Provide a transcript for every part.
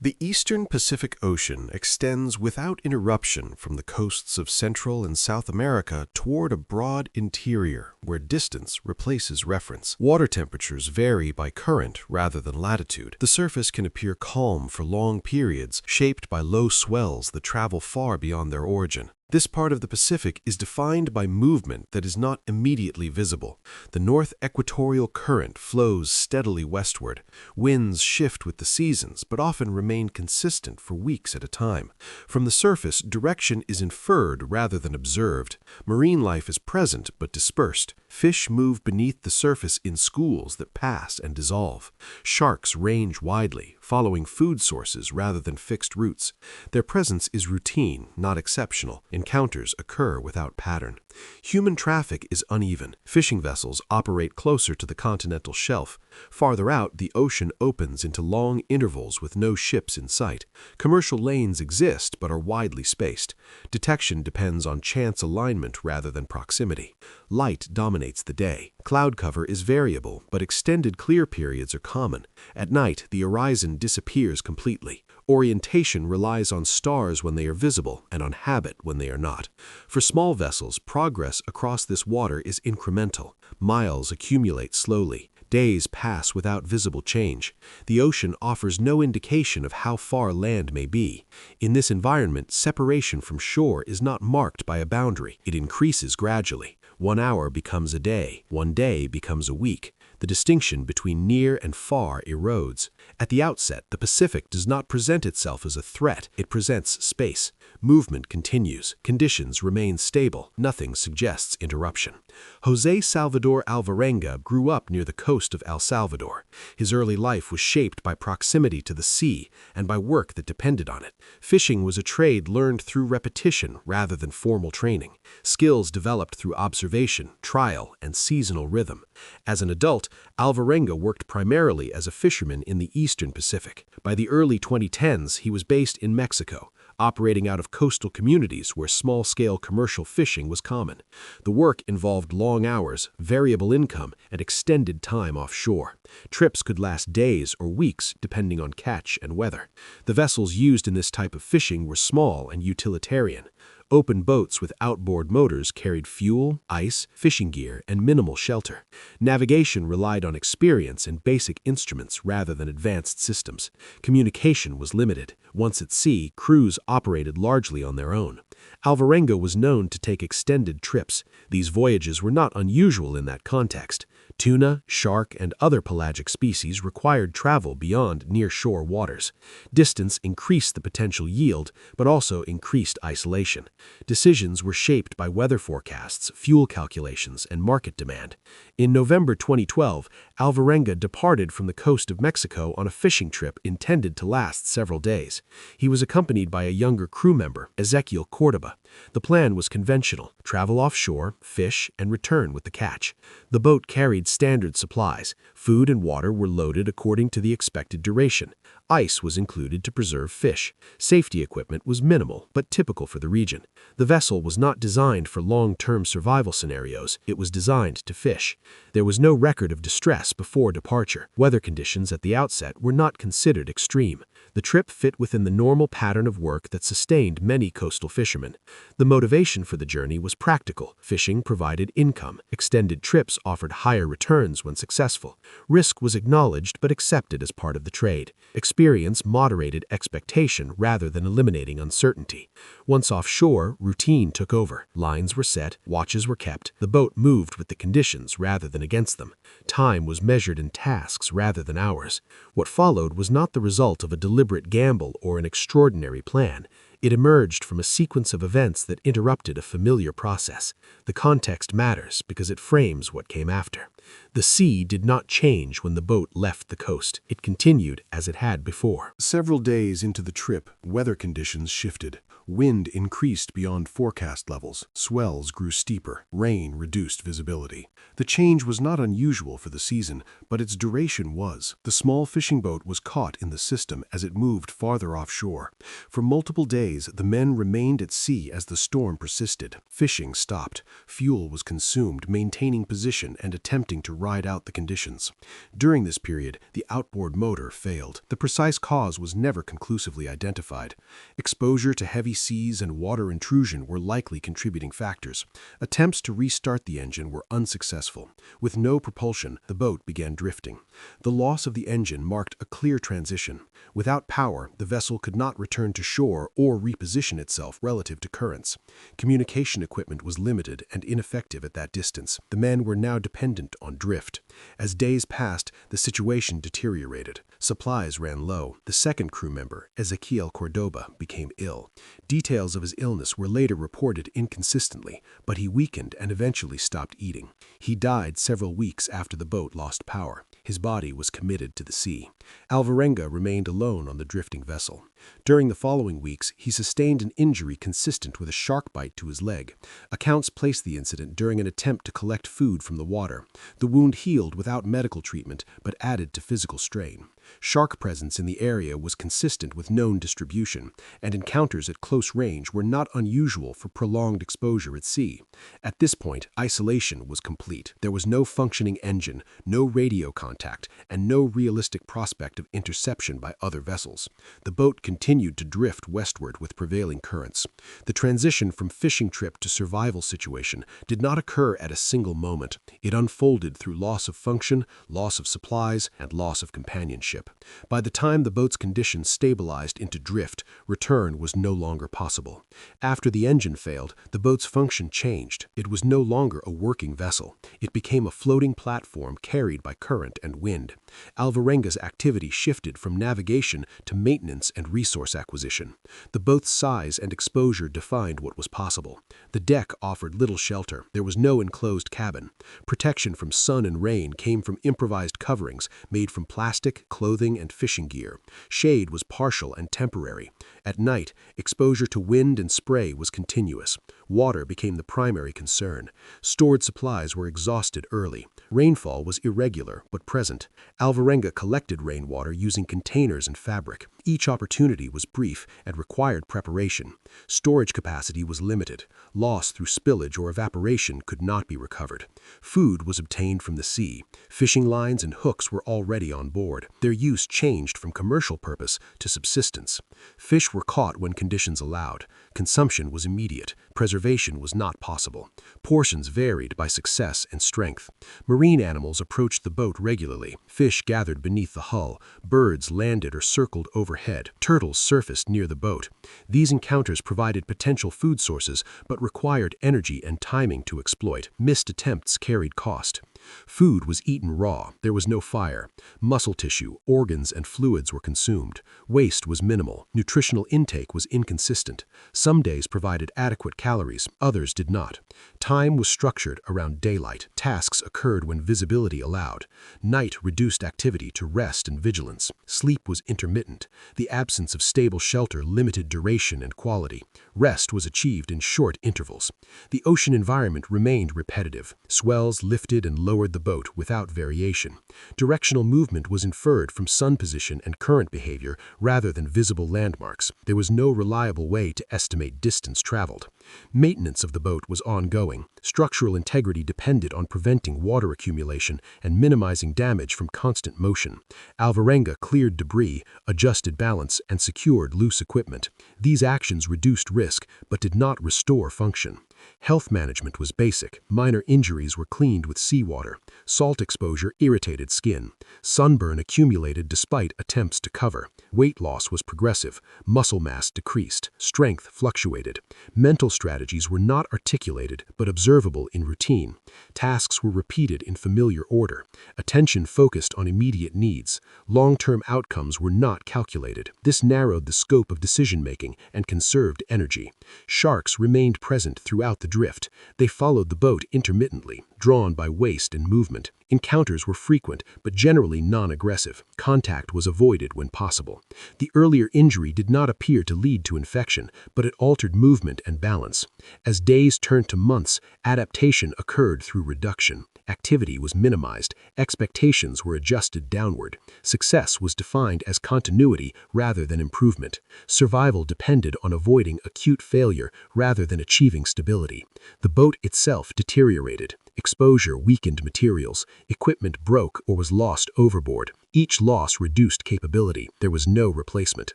The eastern Pacific Ocean extends without interruption from the coasts of Central and South America toward a broad interior where distance replaces reference. Water temperatures vary by current rather than latitude. The surface can appear calm for long periods, shaped by low swells that travel far beyond their origin. This part of the Pacific is defined by movement that is not immediately visible. The north equatorial current flows steadily westward. Winds shift with the seasons, but often remain consistent for weeks at a time. From the surface, direction is inferred rather than observed. Marine life is present but dispersed. Fish move beneath the surface in schools that pass and dissolve. Sharks range widely, following food sources rather than fixed routes. Their presence is routine, not exceptional. Encounters occur without pattern. Human traffic is uneven. Fishing vessels operate closer to the continental shelf. Farther out, the ocean opens into long intervals with no ships in sight. Commercial lanes exist but are widely spaced. Detection depends on chance alignment rather than proximity. Light dominates the day. Cloud cover is variable, but extended clear periods are common. At night, the horizon disappears completely. Orientation relies on stars when they are visible and on habit when they are not. For small vessels, progress across this water is incremental. Miles accumulate slowly. Days pass without visible change. The ocean offers no indication of how far land may be. In this environment, separation from shore is not marked by a boundary. It increases gradually. 1 hour becomes a day. 1 day becomes a week. The distinction between near and far erodes. At the outset, the Pacific does not present itself as a threat. It presents space. Movement continues. Conditions remain stable. Nothing suggests interruption. José Salvador Alvarenga grew up near the coast of El Salvador. His early life was shaped by proximity to the sea and by work that depended on it. Fishing was a trade learned through repetition rather than formal training. Skills developed through observation, trial, and seasonal rhythm. As an adult, Alvarenga worked primarily as a fisherman in the eastern Pacific. By the early 2010s, he was based in Mexico, operating out of coastal communities where small-scale commercial fishing was common. The work involved long hours, variable income, and extended time offshore. Trips could last days or weeks depending on catch and weather. The vessels used in this type of fishing were small and utilitarian. Open boats with outboard motors carried fuel, ice, fishing gear, and minimal shelter. Navigation relied on experience and basic instruments rather than advanced systems. Communication was limited. Once at sea, crews operated largely on their own. Alvarenga was known to take extended trips. These voyages were not unusual in that context. Tuna, shark, and other pelagic species required travel beyond near-shore waters. Distance increased the potential yield, but also increased isolation. Decisions were shaped by weather forecasts, fuel calculations, and market demand. In November 2012, Alvarenga departed from the coast of Mexico on a fishing trip intended to last several days. He was accompanied by a younger crew member, Ezequiel Cordoba. The plan was conventional: travel offshore, fish, and return with the catch. The boat carried standard supplies. Food and water were loaded according to the expected duration. Ice was included to preserve fish. Safety equipment was minimal, but typical for the region. The vessel was not designed for long-term survival scenarios. It was designed to fish. There was no record of distress before departure. Weather conditions at the outset were not considered extreme. The trip fit within the normal pattern of work that sustained many coastal fishermen. The motivation for the journey was practical. Fishing provided income. Extended trips offered higher returns when successful. Risk was acknowledged but accepted as part of the trade. Experience moderated expectation rather than eliminating uncertainty. Once offshore, routine took over. Lines were set, watches were kept. The boat moved with the conditions rather than against them. Time was measured in tasks rather than hours. What followed was not the result of a deliberate gamble or an extraordinary plan. It emerged from a sequence of events that interrupted a familiar process. The context matters because it frames what came after. The sea did not change when the boat left the coast. It continued as it had before. Several days into the trip, weather conditions shifted. Wind increased beyond forecast levels, swells grew steeper, rain reduced visibility. The change was not unusual for the season, but its duration was. The small fishing boat was caught in the system as it moved farther offshore. For multiple days, the men remained at sea as the storm persisted. Fishing stopped. Fuel was consumed, maintaining position and attempting to ride out the conditions. During this period, the outboard motor failed. The precise cause was never conclusively identified. Exposure to heavy seas and water intrusion were likely contributing factors. Attempts to restart the engine were unsuccessful. With no propulsion, the boat began drifting. The loss of the engine marked a clear transition. Without power, the vessel could not return to shore or reposition itself relative to currents. Communication equipment was limited and ineffective at that distance. The men were now dependent on drift. As days passed, the situation deteriorated. Supplies ran low. The second crew member, Ezequiel Cordoba, became ill. Details of his illness were later reported inconsistently, but he weakened and eventually stopped eating. He died several weeks after the boat lost power. His body was committed to the sea. Alvarenga remained alone on the drifting vessel. During the following weeks, he sustained an injury consistent with a shark bite to his leg. Accounts placed the incident during an attempt to collect food from the water. The wound healed without medical treatment, but added to physical strain. Shark presence in the area was consistent with known distribution, and encounters at close range were not unusual for prolonged exposure at sea. At this point, isolation was complete. There was no functioning engine, no radio contact, and no realistic prospect of interception by other vessels. The boat continued to drift westward with prevailing currents. The transition from fishing trip to survival situation did not occur at a single moment. It unfolded through loss of function, loss of supplies, and loss of companionship. By the time the boat's conditions stabilized into drift, return was no longer possible. After the engine failed, the boat's function changed. It was no longer a working vessel. It became a floating platform carried by current and wind. Alvarenga's activity shifted from navigation to maintenance and resource acquisition. The boat's size and exposure defined what was possible. The deck offered little shelter. There was no enclosed cabin. Protection from sun and rain came from improvised coverings made from plastic, clothing, and fishing gear. Shade was partial and temporary. At night, exposure to wind and spray was continuous. Water became the primary concern. Stored supplies were exhausted early. Rainfall was irregular but present. Alvarenga collected rainwater using containers and fabric. Each opportunity was brief and required preparation. Storage capacity was limited. Loss through spillage or evaporation could not be recovered. Food was obtained from the sea. Fishing lines and hooks were already on board. Their use changed from commercial purpose to subsistence. Fish were caught when conditions allowed. Consumption was immediate. Preservation was not possible. Portions varied by success and strength. Marine animals approached the boat regularly. Fish gathered beneath the hull. Birds landed or circled overhead. Turtles surfaced near the boat. These encounters provided potential food sources, but required energy and timing to exploit. Missed attempts carried cost. Food was eaten raw. There was no fire. Muscle tissue, organs, and fluids were consumed. Waste was minimal. Nutritional intake was inconsistent. Some days provided adequate calories, others did not. Time was structured around daylight. Tasks occurred when visibility allowed. Night reduced activity to rest and vigilance. Sleep was intermittent. The absence of stable shelter limited duration and quality. Rest was achieved in short intervals. The ocean environment remained repetitive. Swells lifted and lowered the boat without variation. Directional movement was inferred from sun position and current behavior rather than visible landmarks. There was no reliable way to estimate distance traveled. Maintenance of the boat was ongoing. Structural integrity depended on preventing water accumulation and minimizing damage from constant motion. Alvarenga cleared debris, adjusted balance, and secured loose equipment. These actions reduced risk but did not restore function. Health management was basic. Minor injuries were cleaned with seawater. Salt exposure irritated skin. Sunburn accumulated despite attempts to cover. Weight loss was progressive. Muscle mass decreased. Strength fluctuated. Mental strategies were not articulated but observable in routine. Tasks were repeated in familiar order. Attention focused on immediate needs. Long-term outcomes were not calculated. This narrowed the scope of decision-making and conserved energy. Sharks remained present throughout the drift. They followed the boat intermittently, drawn by waste and movement. movement. Encounters were frequent, but generally non-aggressive. Contact was avoided when possible. The earlier injury did not appear to lead to infection, but it altered movement and balance. As days turned to months, adaptation occurred through reduction. Activity was minimized, expectations were adjusted downward. Success was defined as continuity rather than improvement. Survival depended on avoiding acute failure rather than achieving stability. The boat itself deteriorated. Exposure weakened materials. Equipment broke or was lost overboard. Each loss reduced capability. There was no replacement.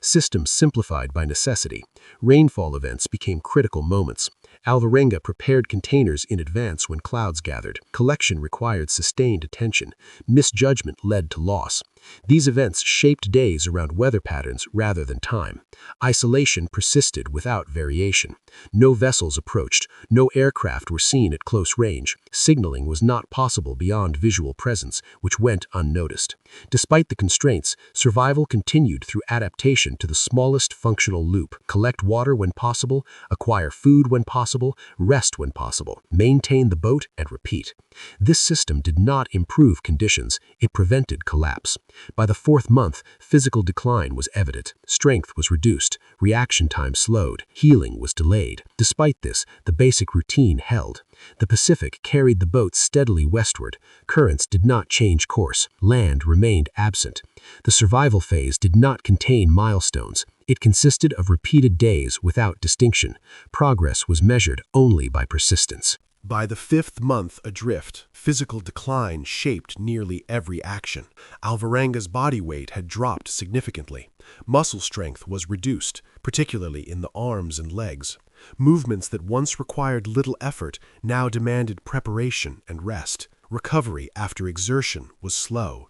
Systems simplified by necessity. Rainfall events became critical moments. Alvarenga prepared containers in advance when clouds gathered. Collection required sustained attention. Misjudgment led to loss. These events shaped days around weather patterns rather than time. Isolation persisted without variation. No vessels approached. No aircraft were seen at close range. Signaling was not possible beyond visual presence, which went unnoticed. Despite the constraints, survival continued through adaptation to the smallest functional loop. Collect water when possible, acquire food when possible, rest when possible, maintain the boat, and repeat. This system did not improve conditions, it prevented collapse. By the fourth month, physical decline was evident. Strength was reduced, reaction time slowed, healing was delayed. Despite this, the basic routine held. The Pacific carried the boat steadily westward. Currents did not change course. Land remained absent. The survival phase did not contain milestones. It consisted of repeated days without distinction. Progress was measured only by persistence. By the fifth month adrift, physical decline shaped nearly every action. Alvarenga's body weight had dropped significantly. Muscle strength was reduced, particularly in the arms and legs. Movements that once required little effort now demanded preparation and rest. Recovery after exertion was slow.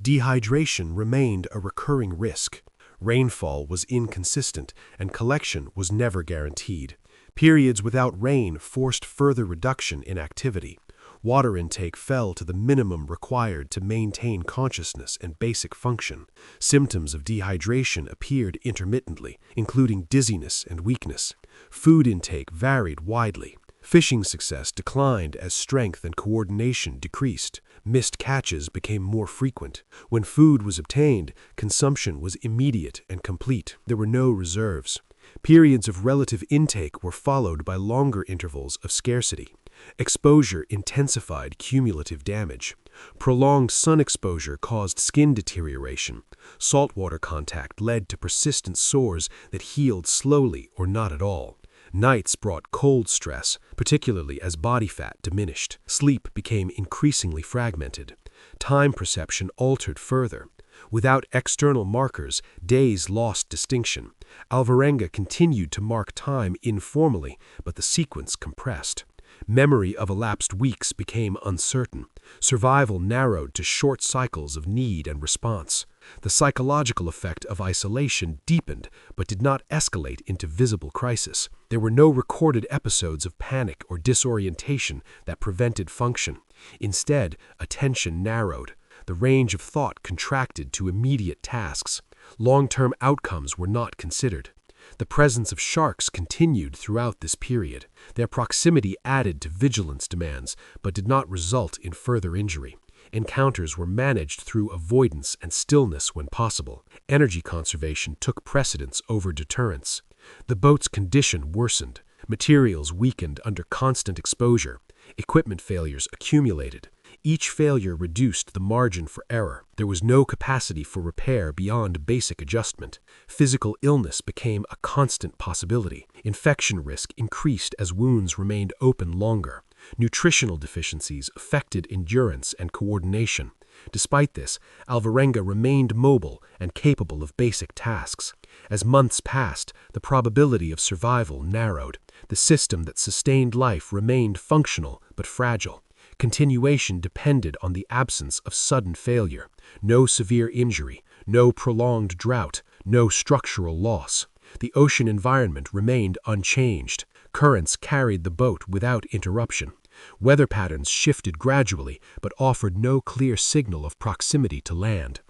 Dehydration remained a recurring risk. Rainfall was inconsistent, and collection was never guaranteed. Periods without rain forced further reduction in activity. Water intake fell to the minimum required to maintain consciousness and basic function. Symptoms of dehydration appeared intermittently, including dizziness and weakness. Food intake varied widely. Fishing success declined as strength and coordination decreased. Missed catches became more frequent. When food was obtained, consumption was immediate and complete. There were no reserves. Periods of relative intake were followed by longer intervals of scarcity. Exposure intensified cumulative damage. Prolonged sun exposure caused skin deterioration. Saltwater contact led to persistent sores that healed slowly or not at all. Nights brought cold stress, particularly as body fat diminished. Sleep became increasingly fragmented. Time perception altered further. Without external markers, days lost distinction. Alvarenga continued to mark time informally, but the sequence compressed. Memory of elapsed weeks became uncertain. Survival narrowed to short cycles of need and response. The psychological effect of isolation deepened, but did not escalate into visible crisis. There were no recorded episodes of panic or disorientation that prevented function. Instead, attention narrowed. The range of thought contracted to immediate tasks. Long-term outcomes were not considered. The presence of sharks continued throughout this period. Their proximity added to vigilance demands, but did not result in further injury. Encounters were managed through avoidance and stillness when possible. Energy conservation took precedence over deterrence. The boat's condition worsened. Materials weakened under constant exposure. Equipment failures accumulated. Each failure reduced the margin for error. There was no capacity for repair beyond basic adjustment. Physical illness became a constant possibility. Infection risk increased as wounds remained open longer. Nutritional deficiencies affected endurance and coordination. Despite this, Alvarenga remained mobile and capable of basic tasks. As months passed, the probability of survival narrowed. The system that sustained life remained functional but fragile. Continuation depended on the absence of sudden failure. No severe injury, no prolonged drought, no structural loss. The ocean environment remained unchanged. Currents carried the boat without interruption. Weather patterns shifted gradually, but offered no clear signal of proximity to land.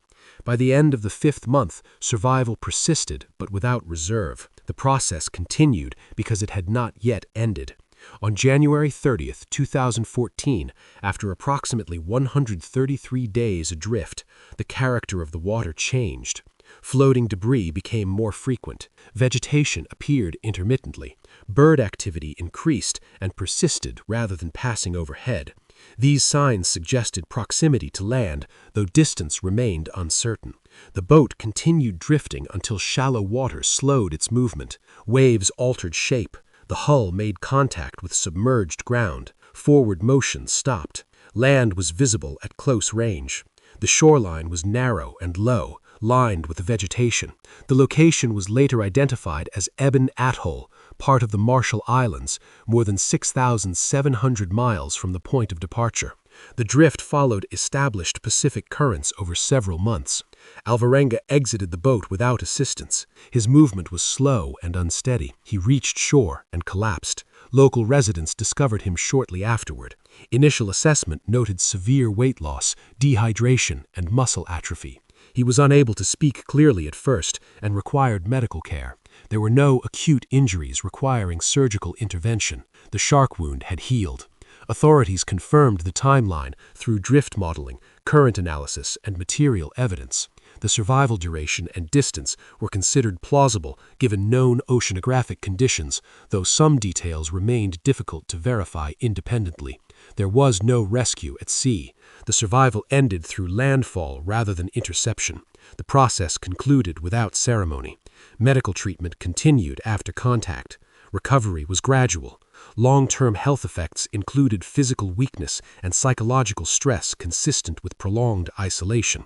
By the end of the fifth month, survival persisted, but without reserve. The process continued because it had not yet ended. On January 30th, 2014, after approximately 133 days adrift, the character of the water changed. Floating debris became more frequent. Vegetation appeared intermittently. Bird activity increased and persisted rather than passing overhead. These signs suggested proximity to land, though distance remained uncertain. The boat continued drifting until shallow water slowed its movement. Waves altered shape. The hull made contact with submerged ground. Forward motion stopped. Land was visible at close range. The shoreline was narrow and low, lined with vegetation. The location was later identified as Eben Atoll, part of the Marshall Islands, more than 6,700 miles from the point of departure. The drift followed established Pacific currents over several months. Alvarenga exited the boat without assistance. His movement was slow and unsteady. He reached shore and collapsed. Local residents discovered him shortly afterward. Initial assessment noted severe weight loss, dehydration, and muscle atrophy. He was unable to speak clearly at first and required medical care. There were no acute injuries requiring surgical intervention. The shark wound had healed. Authorities confirmed the timeline through drift modeling, current analysis, and material evidence. The survival duration and distance were considered plausible given known oceanographic conditions, though some details remained difficult to verify independently. There was no rescue at sea. The survival ended through landfall rather than interception. The process concluded without ceremony. Medical treatment continued after contact. Recovery was gradual. Long-term health effects included physical weakness and psychological stress consistent with prolonged isolation.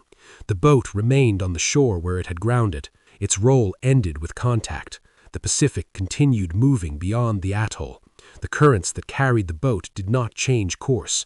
The boat remained on the shore where it had grounded. Its role ended with contact. The Pacific continued moving beyond the atoll. The currents that carried the boat did not change course.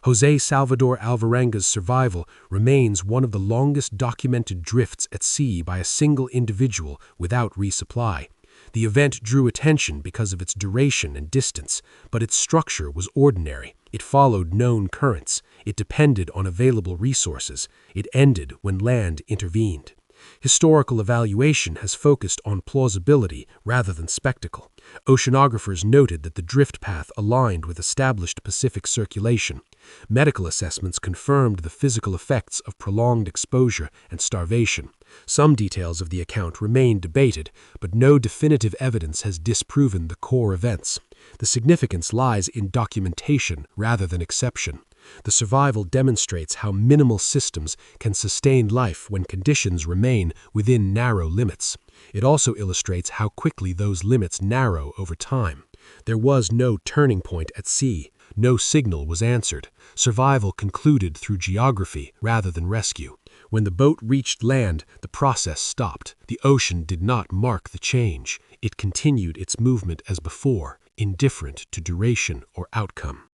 José Salvador Alvarenga's survival remains one of the longest documented drifts at sea by a single individual without resupply. The event drew attention because of its duration and distance, but its structure was ordinary. It followed known currents. It depended on available resources. It ended when land intervened. Historical evaluation has focused on plausibility rather than spectacle. Oceanographers noted that the drift path aligned with established Pacific circulation. Medical assessments confirmed the physical effects of prolonged exposure and starvation. Some details of the account remain debated, but no definitive evidence has disproven the core events. The significance lies in documentation rather than exception. The survival demonstrates how minimal systems can sustain life when conditions remain within narrow limits. It also illustrates how quickly those limits narrow over time. There was no turning point at sea. No signal was answered. Survival concluded through geography rather than rescue. When the boat reached land, the process stopped. The ocean did not mark the change. It continued its movement as before, indifferent to duration or outcome.